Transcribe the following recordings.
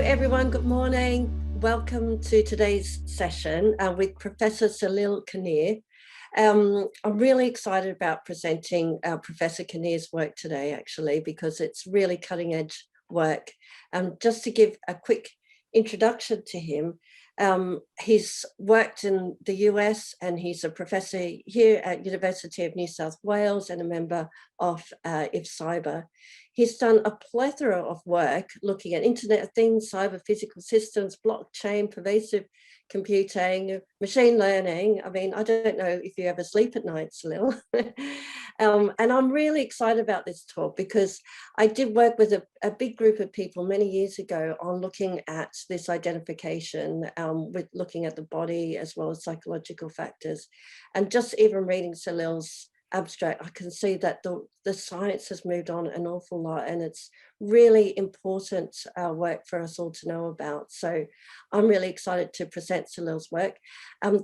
everyone, good morning. Welcome to today's session with Professor Salil Kanhere. I'm really excited about presenting Professor Kanhere's work today, actually, because it's really cutting edge work. Just to give a quick introduction to him, he's worked in the US and he's a professor here at University of New South Wales and a member of IFCYBER. He's done a plethora of work looking at Internet of Things, cyber physical systems, blockchain, pervasive computing, machine learning. I mean, I don't know if you ever sleep at night, Salil. And I'm really excited about this talk because I did work with a big group of people many years ago on looking at this identification, with looking at the body as well as psychological factors. And just even reading Salil's abstract, I can see that the science has moved on an awful lot, and it's really important work for us all to know about. So I'm really excited to present Salil's work.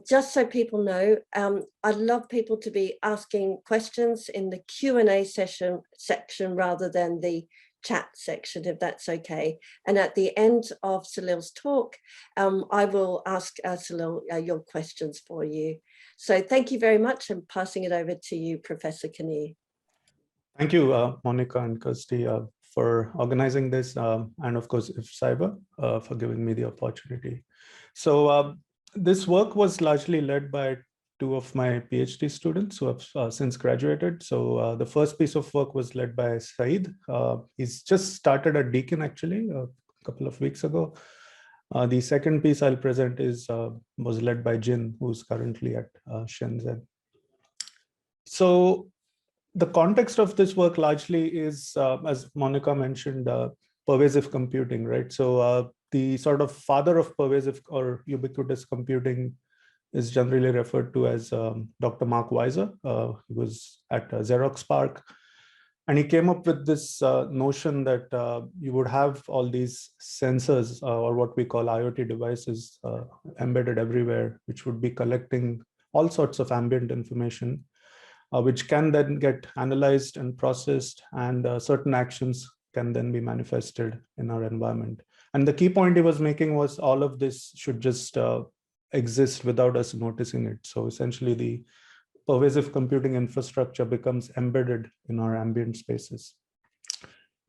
Just so people know, I'd love people to be asking questions in the Q&A section rather than the chat section, if that's okay. And at the end of Salil's talk, I will ask Salil your questions for you. So thank you very much. I'm passing it over to you, Professor Kanhere. Thank you, Monica and Kirsty, for organizing this, and of course, IFCYBER for giving me the opportunity. So this work was largely led by two of my PhD students who have since graduated. So the first piece of work was led by Saeed. He's just started at Deakin, actually, a couple of weeks ago. The second piece I'll present was led by Jin, who's currently at Shenzhen. So the context of this work largely is, as Monica mentioned, pervasive computing, right? So the sort of father of pervasive or ubiquitous computing is generally referred to as Dr. Mark Weiser. He was at Xerox PARC. And he came up with this notion that you would have all these sensors or what we call IoT devices embedded everywhere, which would be collecting all sorts of ambient information, which can then get analyzed and processed, and certain actions can then be manifested in our environment. And the key point he was making was all of this should just exist without us noticing it. So essentially the pervasive computing infrastructure becomes embedded in our ambient spaces.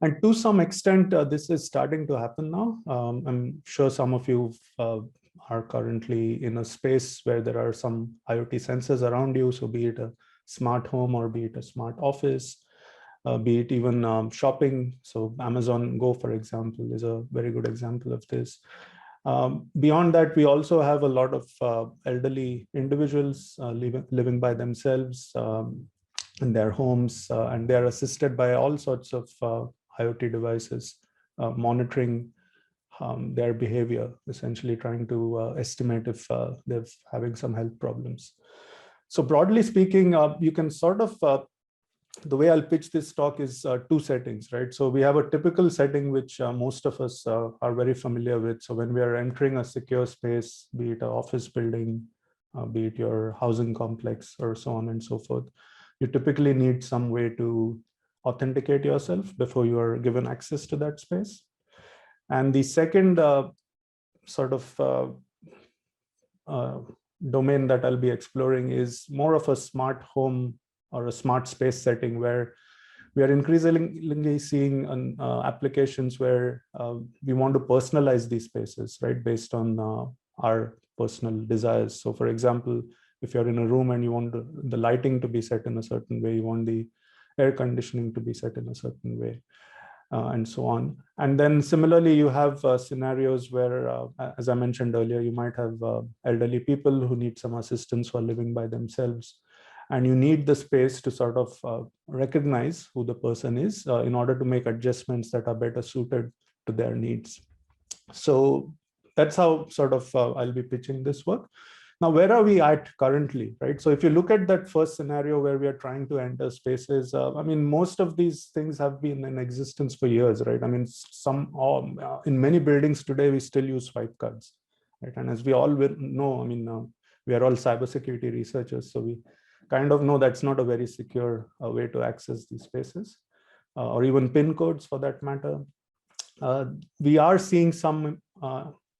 And to some extent, this is starting to happen now. I'm sure some of you are currently in a space where there are some IoT sensors around you. So be it a smart home or be it a smart office, be it even shopping. So Amazon Go, for example, is a very good example of this. Beyond that, we also have a lot of elderly individuals living by themselves in their homes, and they are assisted by all sorts of IoT devices, monitoring their behavior, essentially trying to estimate if they're having some health problems. So broadly speaking, you can sort of the way I'll pitch this talk is two settings, right? So we have a typical setting, which most of us are very familiar with. So when we are entering a secure space, be it an office building, be it your housing complex or so on and so forth, you typically need some way to authenticate yourself before you are given access to that space. And the second sort of domain that I'll be exploring is more of a smart home or a smart space setting, where we are increasingly seeing applications where we want to personalize these spaces, right, based on our personal desires. So for example, if you're in a room and you want the lighting to be set in a certain way, you want the air conditioning to be set in a certain way, and so on. And then similarly, you have scenarios where, as I mentioned earlier, you might have elderly people who need some assistance who are living by themselves. And you need the space to sort of recognize who the person is in order to make adjustments that are better suited to their needs. So that's how sort of I'll be pitching this work. Now, where are we at currently, right? So if you look at that first scenario where we are trying to enter spaces, I mean, most of these things have been in existence for years, right? I mean, in many buildings today, we still use swipe cards, right? And as we all know, I mean, we are all cybersecurity researchers, so we kind of know that's not a very secure way to access these spaces, or even PIN codes for that matter. We are seeing some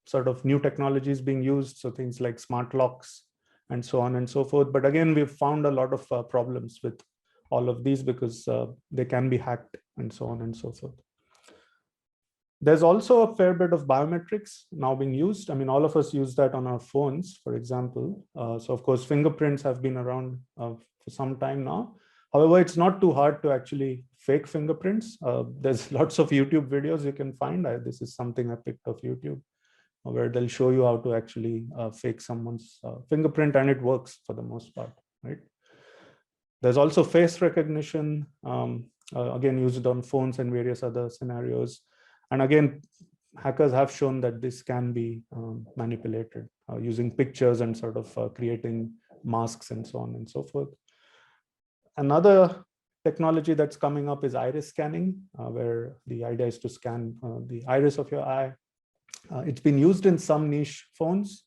sort of new technologies being used, so things like smart locks and so on and so forth. But again, we've found a lot of problems with all of these because they can be hacked and so on and so forth. There's also a fair bit of biometrics now being used. I mean, all of us use that on our phones, for example. So of course, fingerprints have been around for some time now. However, it's not too hard to actually fake fingerprints. There's lots of YouTube videos you can find. This is something I picked off YouTube, where they'll show you how to actually fake someone's fingerprint, and it works for the most part, right? There's also face recognition, again, used on phones and various other scenarios. And again, hackers have shown that this can be manipulated using pictures and sort of creating masks and so on and so forth. Another technology that's coming up is iris scanning, where the idea is to scan the iris of your eye. It's been used in some niche phones,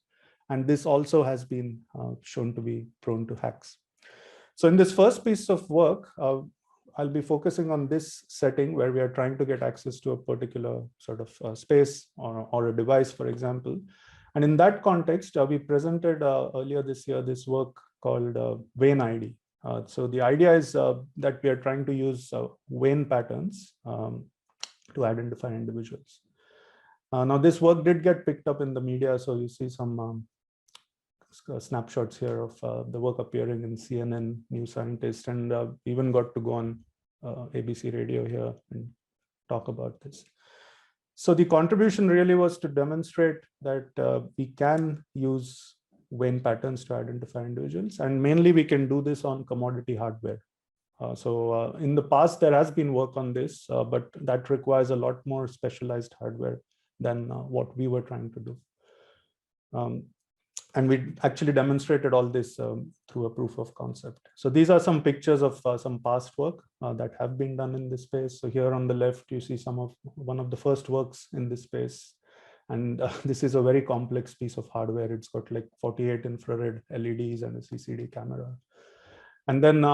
and this also has been shown to be prone to hacks. So in this first piece of work, I'll be focusing on this setting where we are trying to get access to a particular sort of space or a device, for example. And in that context, we presented earlier this year this work called vein ID. So the idea is that we are trying to use vein patterns to identify individuals. Now, this work did get picked up in the media, so you see some snapshots here of the work appearing in CNN, New Scientist, and even got to go on ABC radio here and talk about this. So the contribution really was to demonstrate that we can use vein patterns to identify individuals, and mainly we can do this on commodity hardware. So in the past, there has been work on this, but that requires a lot more specialized hardware than what we were trying to do. And we actually demonstrated all this through a proof of concept. So these are some pictures of some past work that have been done in this space. So here on the left, you see one of the first works in this space. And this is a very complex piece of hardware. It's got like 48 infrared LEDs and a CCD camera. And then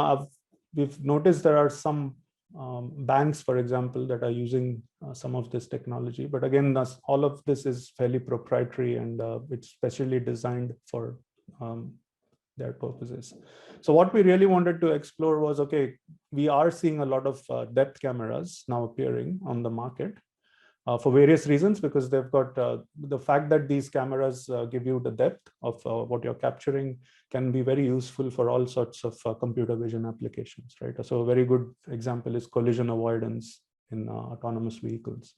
we've noticed there are some banks, for example, that are using some of this technology. But again, all of this is fairly proprietary, and it's specially designed for their purposes. So what we really wanted to explore was, okay, we are seeing a lot of depth cameras now appearing on the market for various reasons, because they've got the fact that these cameras give you the depth of what you're capturing can be very useful for all sorts of computer vision applications, right? So a very good example is collision avoidance in autonomous vehicles.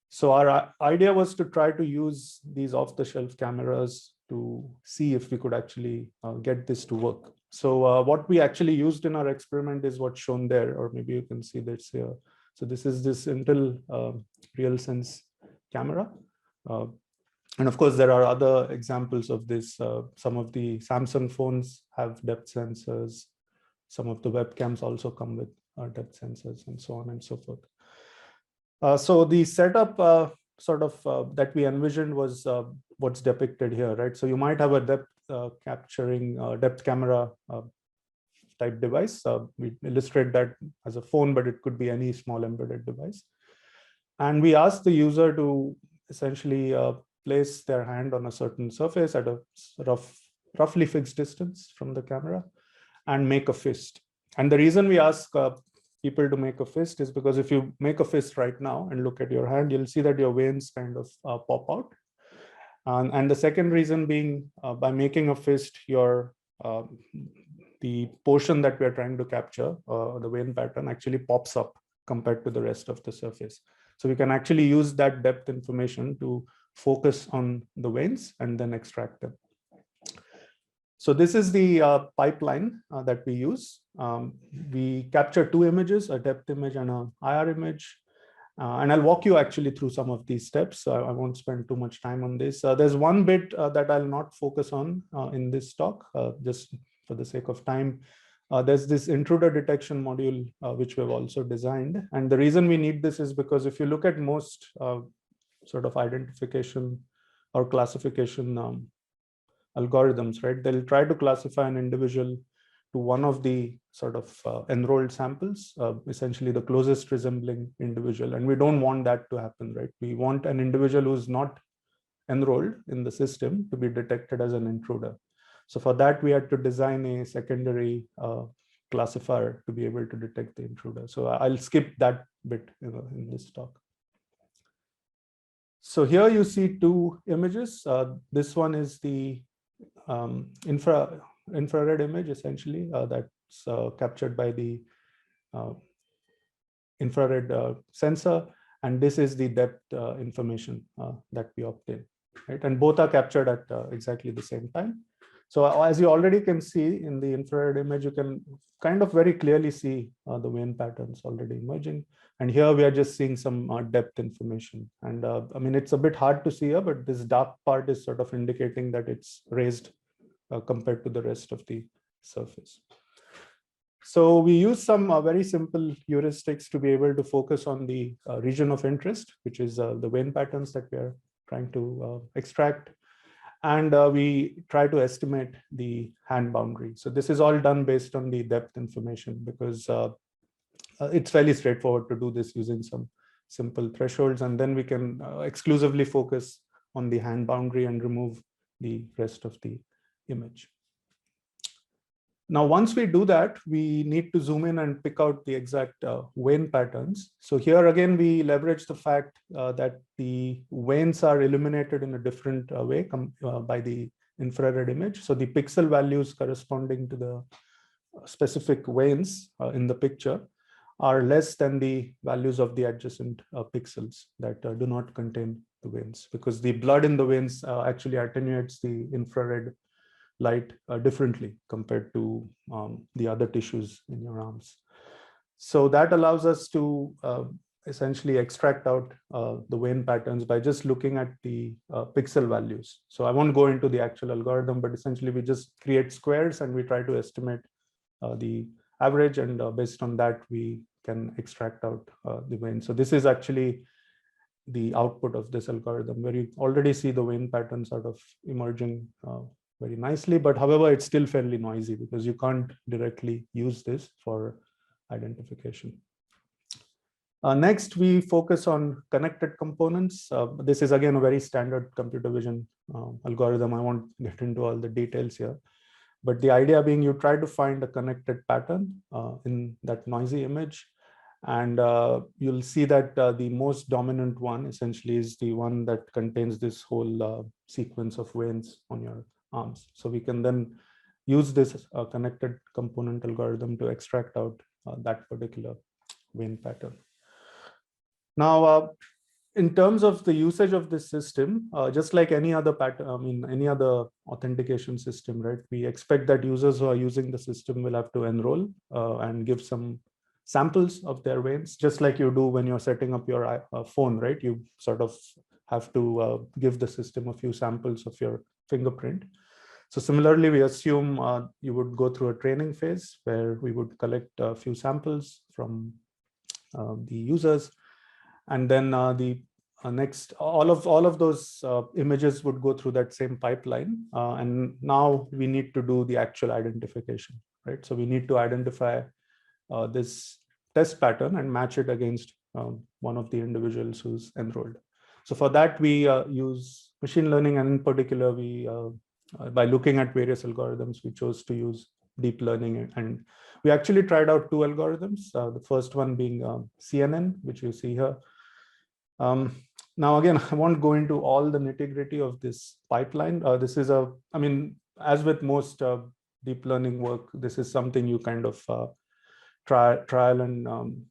So our idea was to try to use these off-the-shelf cameras to see if we could actually get this to work. So what we actually used in our experiment is what's shown there, or maybe you can see this here. So this is this Intel RealSense camera. And of course, there are other examples of this. Some of the Samsung phones have depth sensors. Some of the webcams also come with depth sensors, and so on and so forth. So the setup that we envisioned was what's depicted here, right? So you might have a depth capturing depth camera type device. We illustrate that as a phone, but it could be any small embedded device. And we asked the user to essentially place their hand on a certain surface at a roughly fixed distance from the camera and make a fist. And the reason we ask people to make a fist is because if you make a fist right now and look at your hand, you'll see that your veins kind of pop out. And the second reason being, by making a fist, the portion that we're trying to capture, the vein pattern, actually pops up compared to the rest of the surface. So we can actually use that depth information to focus on the veins and then extract them. So this is the pipeline that we use. We capture two images, a depth image and an IR image. And I'll walk you actually through some of these steps. I won't spend too much time on this. There's one bit that I'll not focus on in this talk, just for the sake of time. There's this intruder detection module, which we've also designed. And the reason we need this is because if you look at most sort of identification or classification algorithms, right, they'll try to classify an individual to one of the sort of enrolled samples, essentially the closest resembling individual. And we don't want that to happen, right? We want an individual who's not enrolled in the system to be detected as an intruder. So for that, we had to design a secondary classifier to be able to detect the intruder. So I'll skip that bit in this talk. So here you see two images. This one is the infrared image, essentially, that's captured by the infrared sensor. And this is the depth information that we obtain, right? And both are captured at exactly the same time. So as you already can see in the infrared image, you can kind of very clearly see the vein patterns already emerging. And here we are just seeing some depth information. And I mean, it's a bit hard to see here, but this dark part is sort of indicating that it's raised compared to the rest of the surface. So we use some very simple heuristics to be able to focus on the region of interest, which is the vein patterns that we are trying to extract. And we try to estimate the hand boundary. So this is all done based on the depth information, because it's fairly straightforward to do this using some simple thresholds. And then we can exclusively focus on the hand boundary and remove the rest of the image. Now, once we do that, we need to zoom in and pick out the exact vein patterns. So here again, we leverage the fact that the veins are illuminated in a different way by the infrared image. So the pixel values corresponding to the specific veins in the picture are less than the values of the adjacent pixels that do not contain the veins, because the blood in the veins actually attenuates the infrared light differently compared to the other tissues in your arms. So that allows us to essentially extract out the vein patterns by just looking at the pixel values. So I won't go into the actual algorithm, but essentially we just create squares and we try to estimate the average, and based on that we can extract out the vein. So this is actually the output of this algorithm, where you already see the vein pattern sort of emerging very nicely, but however, it's still fairly noisy because you can't directly use this for identification. Next, we focus on connected components. This is again a very standard computer vision algorithm. I won't get into all the details here, but the idea being you try to find a connected pattern in that noisy image. And you'll see that the most dominant one essentially is the one that contains this whole sequence of veins on your arms. So we can then use this connected component algorithm to extract out that particular vein pattern. Now, in terms of the usage of this system, just like any other pattern, I mean, any other authentication system, right? We expect that users who are using the system will have to enroll and give some samples of their veins, just like you do when you're setting up your phone, right? You sort of have to give the system a few samples of your fingerprint. So similarly, we assume you would go through a training phase where we would collect a few samples from the users, and then the next, all of those images would go through that same pipeline, and now we need to do the actual identification, right? So we need to identify this test pattern and match it against one of the individuals who's enrolled. So for that, we use machine learning, and in particular, we by looking at various algorithms, we chose to use deep learning. And we actually tried out two algorithms, the first one being CNN, which you see here. Now, again, I won't go into all the nitty-gritty of this pipeline. This is I mean, as with most deep learning work, this is something you kind of trial and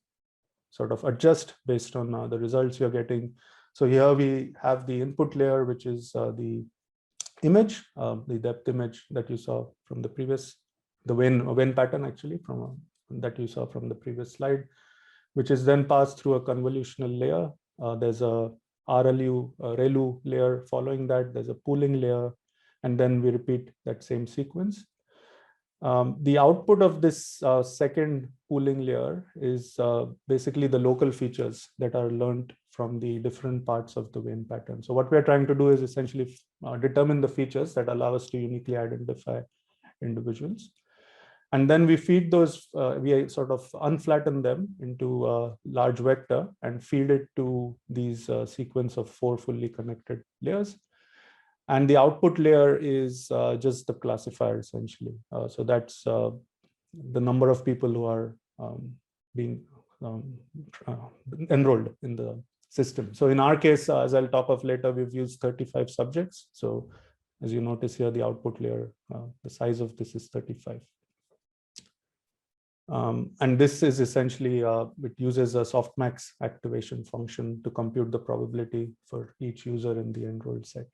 sort of adjust based on the results you're getting. So here we have the input layer, which is the image, the depth image that you saw from the previous, the vein pattern actually from that you saw from the previous slide, which is then passed through a convolutional layer. There's a ReLU layer following that. There's a pooling layer, and then we repeat that same sequence. The output of this second pooling layer is basically the local features that are learned from the different parts of the vein pattern. So what we're trying to do is essentially determine the features that allow us to uniquely identify individuals. And then we feed those, we sort of unflatten them into a large vector and feed it to these sequence of 4 fully connected layers. And the output layer is just the classifier, essentially. So that's the number of people who are being enrolled in the system. So in our case, as I'll talk of later, we've used 35 subjects. So as you notice here, the output layer, the size of this is 35. And this is essentially, it uses a softmax activation function to compute the probability for each user in the enrolled set.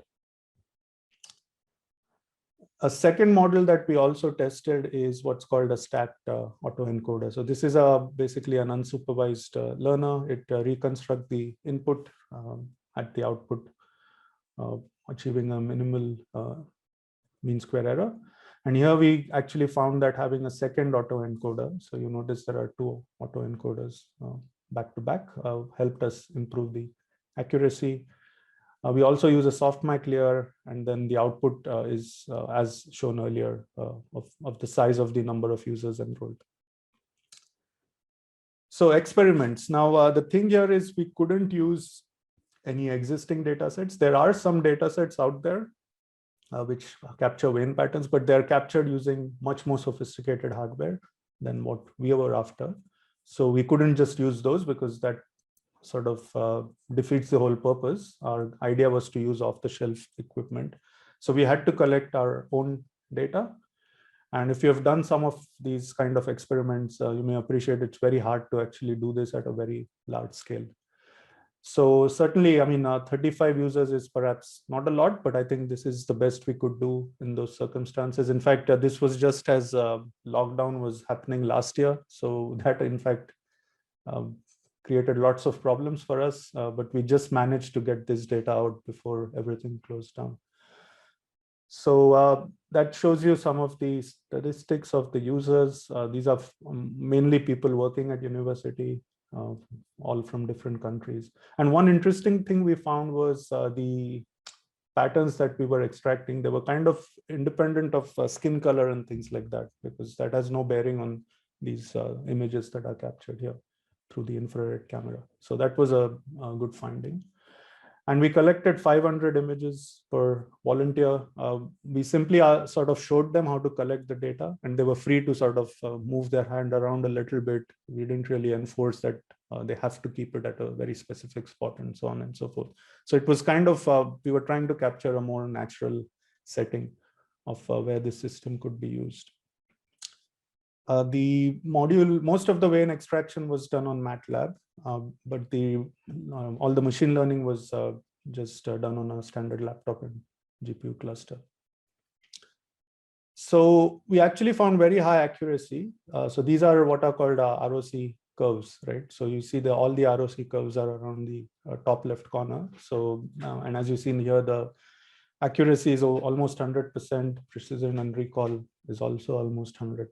A second model that we also tested is what's called a stacked autoencoder. So this is basically an unsupervised learner. It reconstructs the input at the output, achieving a minimal mean square error. And here we actually found that having a second autoencoder, so you notice there are 2 autoencoders back to back, helped us improve the accuracy. We also use a softmax layer, and then the output is, as shown earlier, of the size of the number of users enrolled. So experiments. Now, the thing here is we couldn't use any existing data sets. There are some data sets out there which capture vein patterns, but they're captured using much more sophisticated hardware than what we were after. So we couldn't just use those because that sort of defeats the whole purpose. Our idea was to use off-the-shelf equipment. So we had to collect our own data. And if you have done some of these kind of experiments, you may appreciate it's very hard to actually do this at a very large scale. So certainly, I mean, 35 users is perhaps not a lot, but I think this is the best we could do in those circumstances. In fact, this was just as lockdown was happening last year. So that, in fact, created lots of problems for us, but we just managed to get this data out before everything closed down. So that shows you some of the statistics of the users. These are mainly people working at university, all from different countries. And one interesting thing we found was the patterns that we were extracting. They were kind of independent of skin color and things like that, because that has no bearing on these images that are captured here through the infrared camera. So that was a good finding. And we collected 500 images per volunteer. We simply sort of showed them how to collect the data, and they were free to sort of move their hand around a little bit. We didn't really enforce that they have to keep it at a very specific spot and so on and so forth. So it was kind of, we were trying to capture a more natural setting of where the system could be used. The module, most of the vein extraction was done on MATLAB, but all the machine learning was just done on a standard laptop and GPU cluster. So we actually found very high accuracy. So these are what are called ROC curves, right? So you see all the ROC curves are around the top left corner. So, and as you see here, the accuracy is almost 100%, precision and recall is also almost 100%,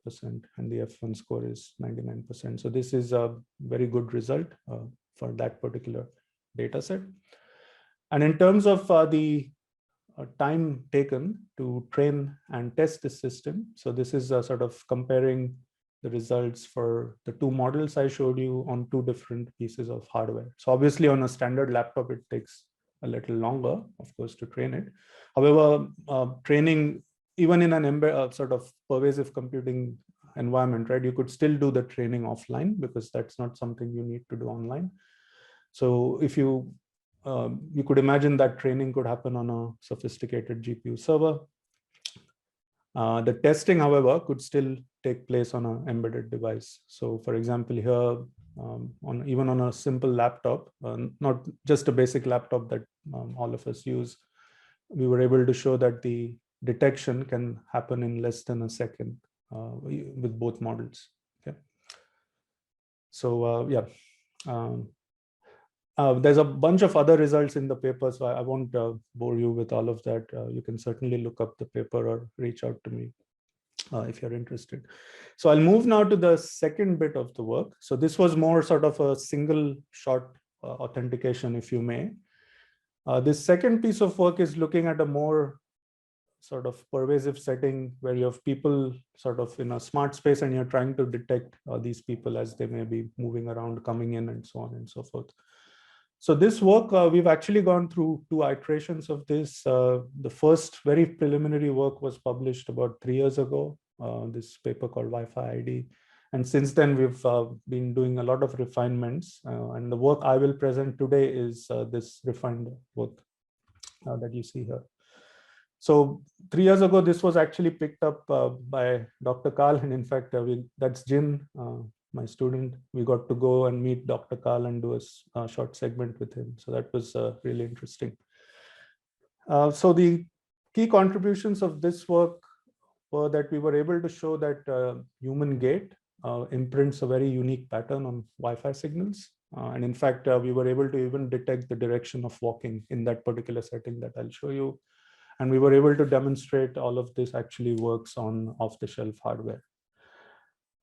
and the F1 score is 99%. So this is a very good result for that particular data set. And in terms of the time taken to train and test the system, so this is sort of comparing the results for the 2 models I showed you on 2 different pieces of hardware. So obviously on a standard laptop, it takes a little longer, of course, to train it. However, training, even in an sort of pervasive computing environment, right, you could still do the training offline because that's not something you need to do online. So if you could imagine that training could happen on a sophisticated GPU server. The testing, however, could still take place on an embedded device. So for example, here, even on a simple laptop, not just a basic laptop that all of us use, we were able to show that the detection can happen in less than a second with both models. Okay. So yeah, there's a bunch of other results in the paper, so I won't bore you with all of that. You can certainly look up the paper or reach out to me if you're interested. So I'll move now to the second bit of the work. So this was more sort of a single shot authentication, if you may. This second piece of work is looking at a more sort of pervasive setting where you have people sort of in a smart space and you're trying to detect these people as they may be moving around, coming in, and so on and so forth. So this work, we've actually gone through 2 iterations of this. The first very preliminary work was published about 3 years ago, this paper called Wi-Fi ID. And since then, we've been doing a lot of refinements. And the work I will present today is this refined work that you see here. So 3 years ago, this was actually picked up by Dr. Karl. And in fact, that's Jin, my student. We got to go and meet Dr. Karl and do a short segment with him. So that was really interesting. So the key contributions of this work were that we were able to show that human gait imprints a very unique pattern on Wi-Fi signals. And in fact, we were able to even detect the direction of walking in that particular setting that I'll show you. And we were able to demonstrate all of this actually works on off-the-shelf hardware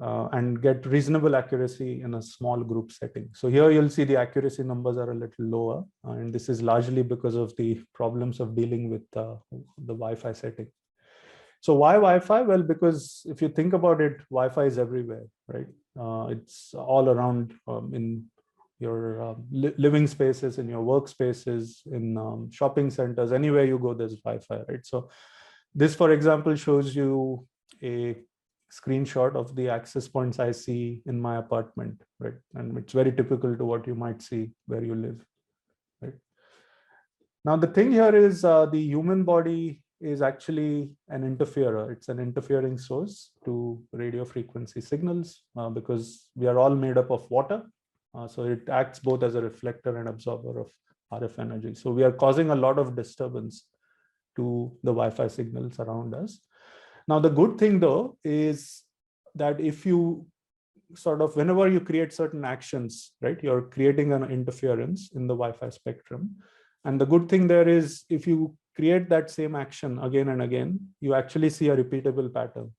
and get reasonable accuracy in a small group setting. So here you'll see the accuracy numbers are a little lower. And this is largely because of the problems of dealing with the Wi-Fi setting. So why Wi-Fi? Well, because if you think about it, Wi-Fi is everywhere, right? It's all around in your living spaces, in your workspaces, in shopping centers, anywhere you go, there's Wi-Fi, right? So this, for example, shows you a screenshot of the access points I see in my apartment, right? And it's very typical to what you might see where you live, right? Now, the thing here is the human body is actually an interferer. It's an interfering source to radio frequency signals because we are all made up of water. So it acts both as a reflector and absorber of RF energy. So we are causing a lot of disturbance to the Wi-Fi signals around us. Now, the good thing though is that if you sort of, whenever you create certain actions, right, you're creating an interference in the Wi-Fi spectrum. And the good thing there is if you create that same action again and again, you actually see a repeatable pattern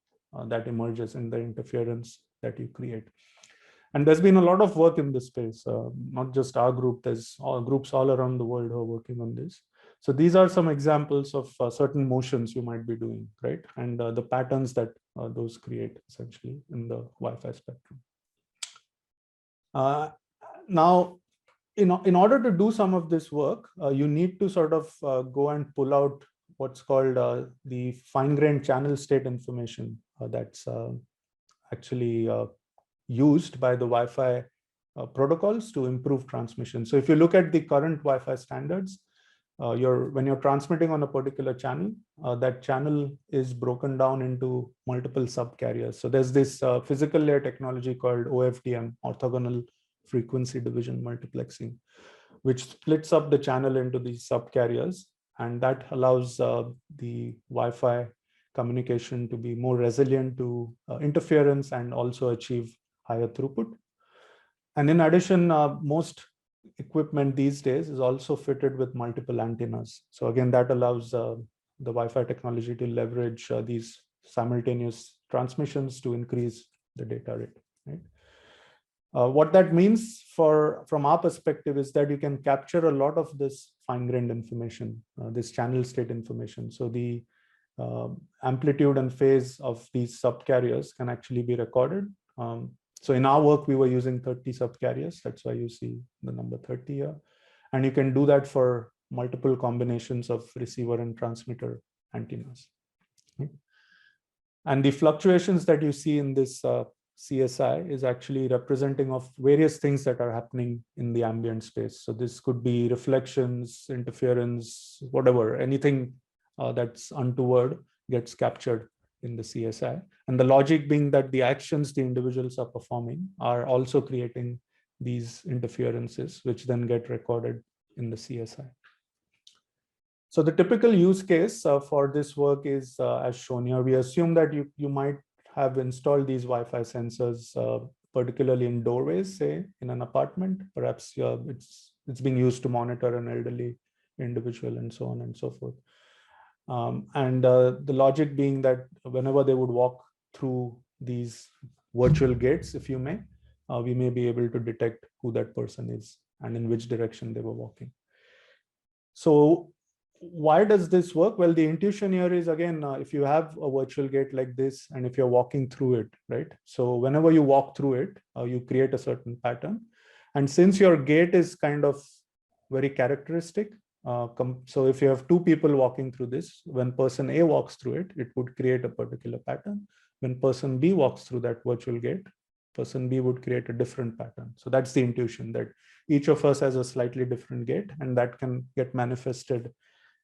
that emerges in the interference that you create. And there's been a lot of work in this space, not just our group, there's groups all around the world who are working on this. So these are some examples of certain motions you might be doing, right? And the patterns that those create essentially in the Wi-Fi spectrum. Now, in order to do some of this work, you need to sort of go and pull out what's called the fine-grained channel state information that's actually used by the Wi-Fi protocols to improve transmission. So if you look at the current Wi-Fi standards, when you're transmitting on a particular channel, that channel is broken down into multiple subcarriers. So there's this physical layer technology called OFDM, orthogonal frequency division multiplexing, which splits up the channel into these subcarriers, and that allows the Wi-Fi communication to be more resilient to interference and also achieve higher throughput. And in addition, most equipment these days is also fitted with multiple antennas. So again, that allows the Wi-Fi technology to leverage these simultaneous transmissions to increase the data rate, right? What that means from our perspective is that you can capture a lot of this fine-grained information, this channel state information. So the amplitude and phase of these subcarriers can actually be recorded. So in our work, we were using 30 subcarriers. That's why you see the number 30 here. And you can do that for multiple combinations of receiver and transmitter antennas. Okay. And the fluctuations that you see in this CSI is actually representing of various things that are happening in the ambient space. So this could be reflections, interference, whatever, anything that's untoward gets captured in the CSI. And the logic being that the actions the individuals are performing are also creating these interferences, which then get recorded in the CSI. So the typical use case for this work is as shown here. We assume that you might have installed these Wi-Fi sensors, particularly in doorways, say in an apartment. Perhaps it's being used to monitor an elderly individual and so on and so forth. The logic being that whenever they would walk through these virtual gates, if you may, we may be able to detect who that person is and in which direction they were walking. So why does this work? Well, the intuition here is, again, if you have a virtual gate like this, and if you're walking through it, right? So whenever you walk through it, you create a certain pattern. And since your gait is kind of very characteristic, so if you have two people walking through this, when person A walks through it, it would create a particular pattern. When person B walks through that virtual gate, person B would create a different pattern. So that's the intuition, that each of us has a slightly different gait, and that can get manifested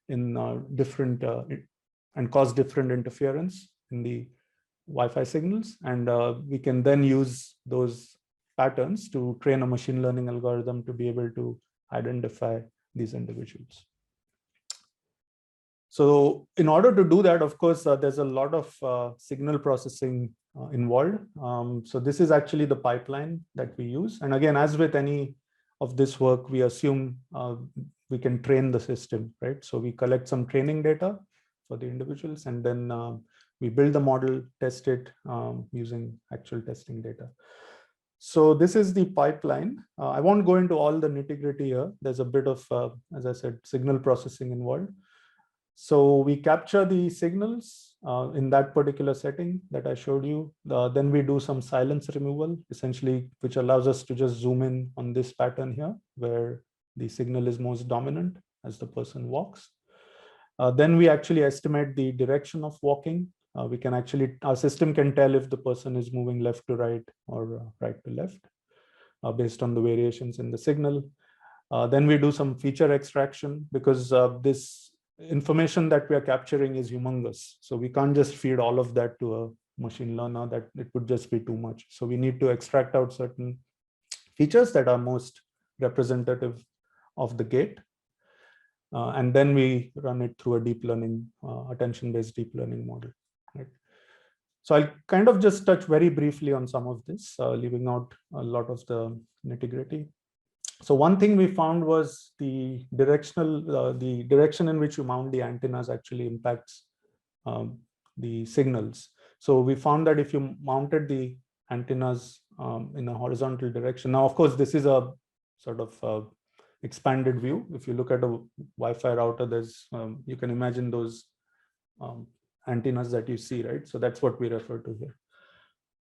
in different and cause different interference in the Wi-Fi signals. And we can then use those patterns to train a machine learning algorithm to be able to identify these individuals. So in order to do that, of course, there's a lot of signal processing involved. So this is actually the pipeline that we use. And again, as with any of this work, we assume we can train the system, right? So we collect some training data for the individuals, and then we build the model, test it using actual testing data. So this is the pipeline. I won't go into all the nitty-gritty here. There's a bit of, as I said, signal processing involved. So we capture the signals in that particular setting that I showed you. Then we do some silence removal, essentially, which allows us to just zoom in on this pattern here, where the signal is most dominant as the person walks. Then we actually estimate the direction of walking. We can actually, our system can tell if the person is moving left to right or right to left based on the variations in the signal. Then we do some feature extraction, because this information that we are capturing is humongous. So we can't just feed all of that to a machine learner, that it would just be too much. So we need to extract out certain features that are most representative of the gait. And then we run it through a deep learning, attention-based deep learning model. Right? So I'll kind of just touch very briefly on some of this, leaving out a lot of the nitty-gritty. So one thing we found was the direction in which you mount the antennas actually impacts the signals. So we found that if you mounted the antennas in a horizontal direction, now of course this is a sort of expanded view. If you look at a Wi-Fi router, there's you can imagine those antennas that you see, right? So that's what we refer to here.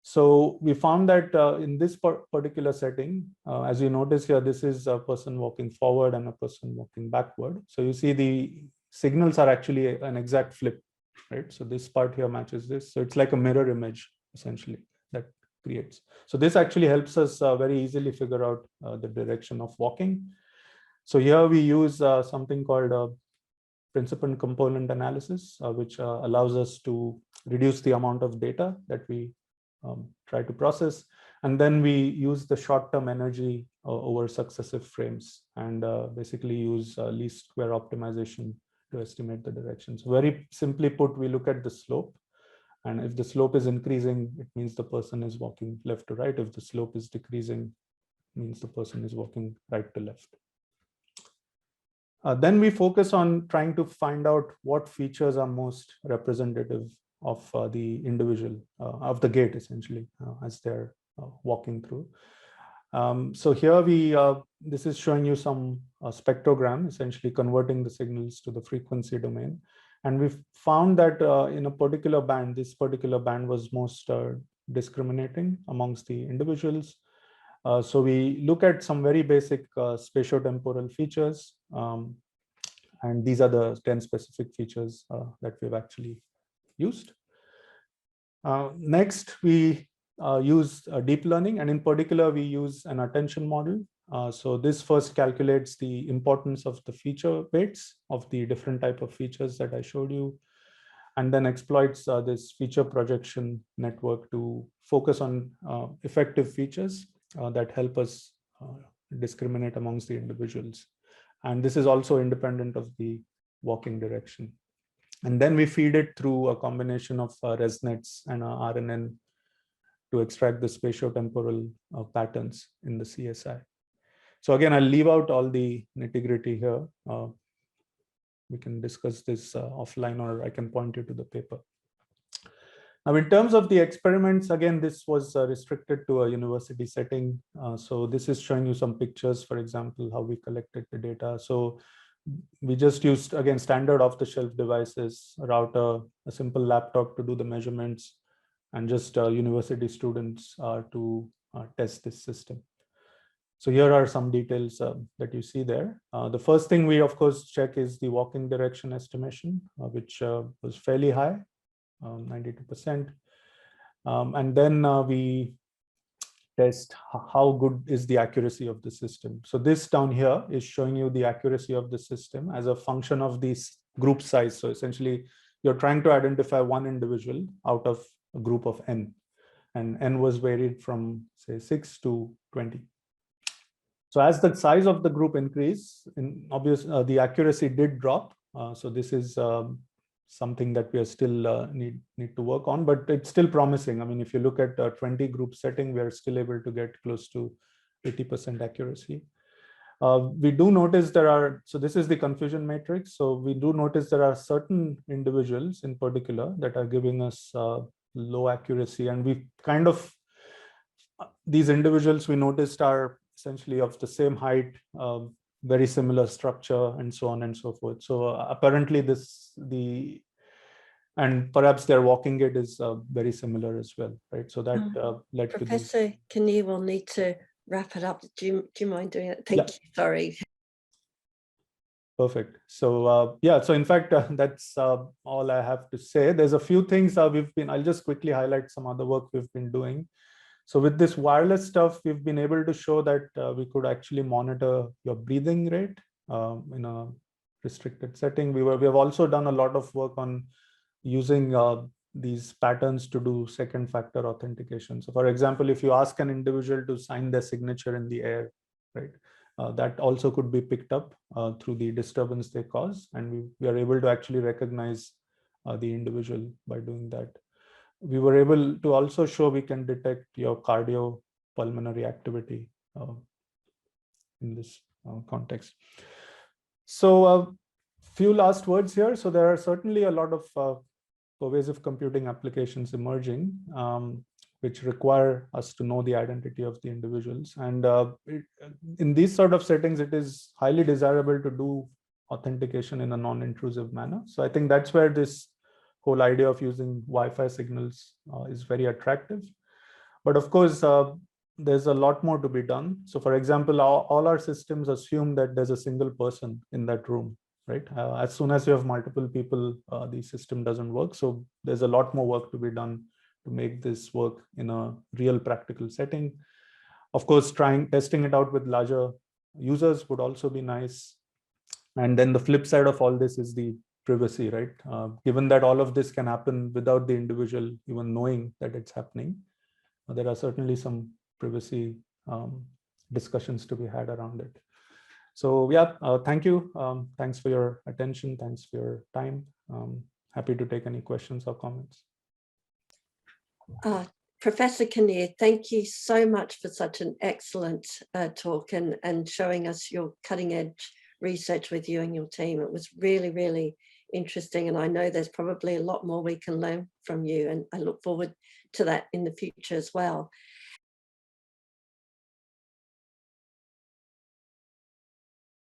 So we found that in this particular setting, as you notice here, this is a person walking forward and a person walking backward. So you see the signals are actually an exact flip, right? So this part here matches this. So it's like a mirror image, essentially, that creates. So this actually helps us very easily figure out the direction of walking. So here we use something called principal component analysis, which allows us to reduce the amount of data that we try to process. And then we use the short-term energy over successive frames, and basically use least square optimization to estimate the direction. So very simply put, we look at the slope. And if the slope is increasing, it means the person is walking left to right. If the slope is decreasing, it means the person is walking right to left. Then we focus on trying to find out what features are most representative of the individual, of the gait, essentially, as they're walking through. So here this is showing you some spectrogram, essentially converting the signals to the frequency domain. And we've found that in a particular band, this particular band was most discriminating amongst the individuals. So we look at some very basic spatiotemporal features. And these are the 10 specific features that we've actually used. Next, we use deep learning, and in particular, we use an attention model. So this first calculates the importance of the feature weights of the different type of features that I showed you, and then exploits this feature projection network to focus on effective features that help us discriminate amongst the individuals. And this is also independent of the walking direction. And then we feed it through a combination of ResNets and RNN to extract the spatiotemporal patterns in the CSI. So again, I'll leave out all the nitty-gritty here. We can discuss this offline, or I can point you to the paper. Now, in terms of the experiments, again, this was restricted to a university setting. So this is showing you some pictures, for example, how we collected the data. So We just used, again, standard off-the-shelf devices, a router, a simple laptop to do the measurements, and just university students to test this system. So here are some details that you see there. The first thing we, of course, check is the walking direction estimation, which was fairly high, 92%. And then we test how good is the accuracy of the system. So this down here is showing you the accuracy of the system as a function of this group size. So essentially, you're trying to identify one individual out of a group of n, and n was varied from, say, 6 to 20. So as the size of the group increased, the accuracy did drop. So this is something that we are still need to work on, but it's still promising. I mean, if you look at 20 group setting, we are still able to get close to 80% accuracy. We do notice so this is the confusion matrix. So we do notice there are certain individuals in particular that are giving us low accuracy, and we kind of, these individuals we noticed are essentially of the same height, very similar structure, and so on and so forth. So apparently and perhaps their walking gait is very similar as well, right? So that led to this. Professor Kanhere will need to wrap it up. Do you mind doing it? Thank you. Sorry. Perfect. So yeah, so in fact, that's all I have to say. There's a few things I'll just quickly highlight some other work we've been doing. So with this wireless stuff, we've been able to show that we could actually monitor your breathing rate in a restricted setting. We have also done a lot of work on using these patterns to do second factor authentication. So for example, if you ask an individual to sign their signature in the air, right, that also could be picked up through the disturbance they cause. And we are able to actually recognize the individual by doing that. We were able to also show we can detect your cardiopulmonary activity in this context. So few last words here. So there are certainly a lot of pervasive computing applications emerging, which require us to know the identity of the individuals. And in these sort of settings, it is highly desirable to do authentication in a non-intrusive manner. So I think that's where this whole idea of using Wi-Fi signals is very attractive. But of course, there's a lot more to be done. So for example, all our systems assume that there's a single person in that room, right? As soon as you have multiple people, the system doesn't work. So there's a lot more work to be done to make this work in a real practical setting. Of course, testing it out with larger users would also be nice. And then the flip side of all this is the privacy, right? Given that all of this can happen without the individual even knowing that it's happening, there are certainly some privacy discussions to be had around it. So yeah, thank you. Thanks for your attention. Thanks for your time. Happy to take any questions or comments. Professor Kanhere, thank you so much for such an excellent talk and showing us your cutting edge research with you and your team. It was really, really interesting. And I know there's probably a lot more we can learn from you. And I look forward to that in the future as well.